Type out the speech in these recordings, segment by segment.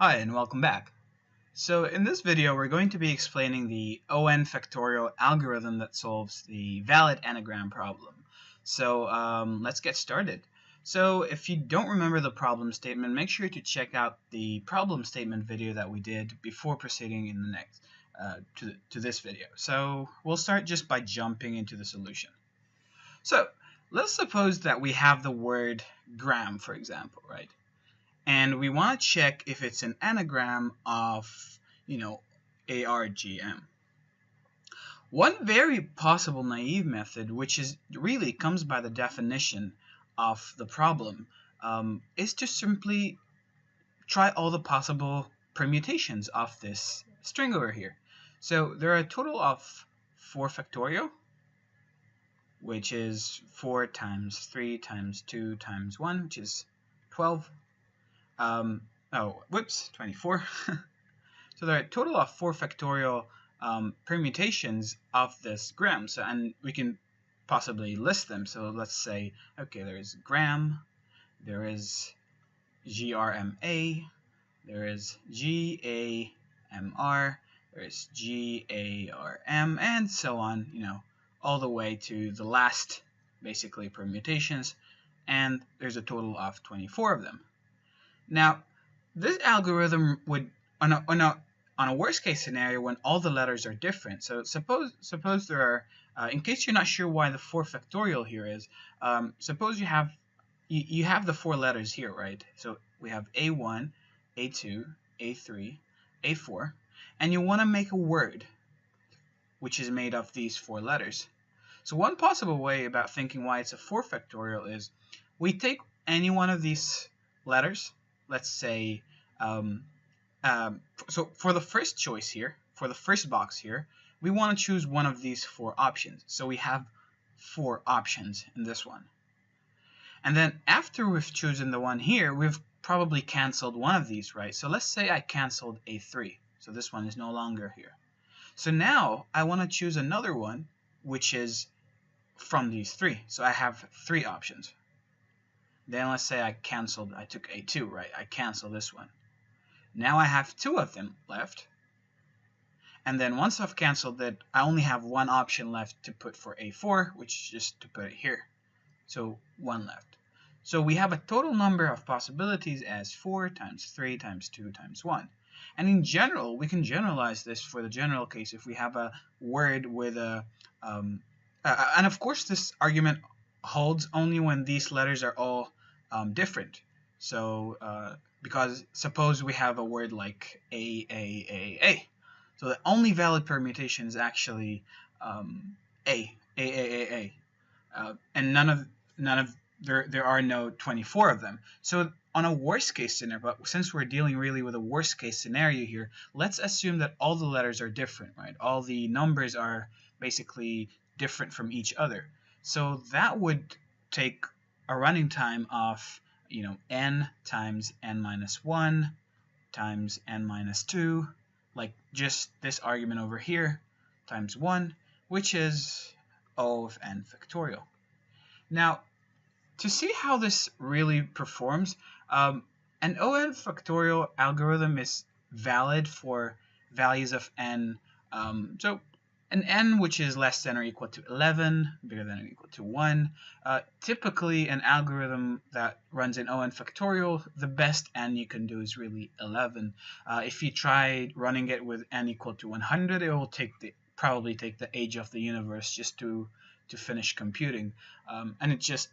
Hi and welcome back. So in this video we're going to be explaining the ON factorial algorithm that solves the valid anagram problem. So let's get started. So if you don't remember the problem statement, make sure to check out the problem statement video that we did before proceeding in the next to this video. So we'll start just by jumping into the solution. So let's suppose that we have the word gram, for example, right? And we want to check if it's an anagram of, ARGM. One very possible naive method, which is really comes by the definition of the problem, is to simply try all the possible permutations of this string over here. So there are a total of 4 factorial, which is 4 times 3 times 2 times 1, which is 12. 24. So there are a total of 4 factorial permutations of this gram. So, and we can possibly list them. So let's say, okay, there is gram, there is grma, there is gamr, there is garm, and so on, all the way to the last, basically, permutations. And there's a total of 24 of them. Now, this algorithm would, on a worst case scenario, when all the letters are different. So suppose there are, in case you're not sure why the 4 factorial here is, suppose you have the 4 letters here, right? So we have A1, A2, A3, A4, and you want to make a word which is made of these 4 letters. So one possible way about thinking why it's a 4 factorial is we take any one of these letters. Let's say, so for the first choice here, for the first box here, we want to choose one of these 4 options. So we have 4 options in this one. And then after we've chosen the one here, we've probably canceled one of these, right? So let's say I canceled A3. So this one is no longer here. So now I want to choose another one, which is from these 3. So I have 3 options. Then let's say I took A2, right? I cancel this one. Now I have 2 of them left. And then once I've canceled it, I only have 1 option left to put for A4, which is just to put it here. So 1 left. So we have a total number of possibilities as 4 times 3 times 2 times 1. And in general, we can generalize this for the general case if we have a word with a... and of course, this argument holds only when these letters are all different. So because suppose we have a word like A. So the only valid permutation is actually A. And there are no 24 of them. So on a worst case scenario, but since we're dealing really with a worst case scenario here, let's assume that all the letters are different, right? All the numbers are basically different from each other. So that would take a running time of, n times n minus 1 times n minus 2, like just this argument over here, times 1, which is O of n factorial. Now, to see how this really performs, an ON factorial algorithm is valid for values of n. So an n which is less than or equal to 11, bigger than or equal to 1. Typically, an algorithm that runs in ON factorial, the best n you can do is really 11. If you try running it with n equal to 100, it will probably take the age of the universe just to finish computing, and it just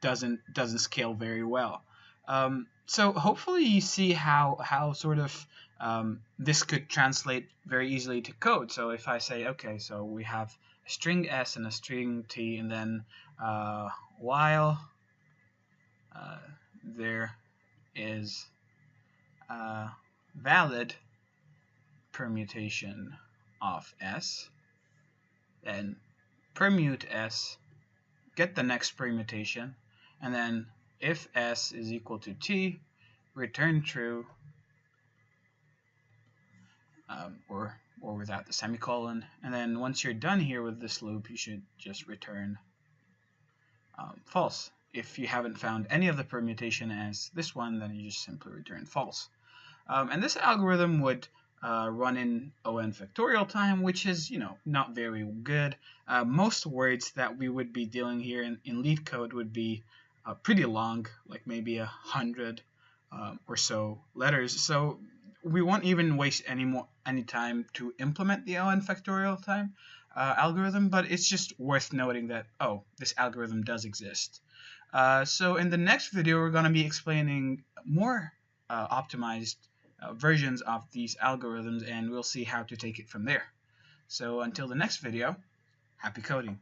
doesn't scale very well. So hopefully you see how sort of this could translate very easily to code. So if I say, okay, so we have a string s and a string t, and then while there is a valid permutation of s, then permute s, get the next permutation, and then if s is equal to t, return true, or without the semicolon. And then once you're done here with this loop, you should just return false. If you haven't found any of the permutation as this one, then you just simply return false. And this algorithm would run in O(n) factorial time, which is, not very good. Most words that we would be dealing here in LeetCode would be pretty long, like maybe 100 or so letters. So we won't even waste any time to implement the O(n) factorial time algorithm, but it's just worth noting that, oh, this algorithm does exist. So in the next video, we're going to be explaining more optimized versions of these algorithms, and we'll see how to take it from there. So until the next video, happy coding.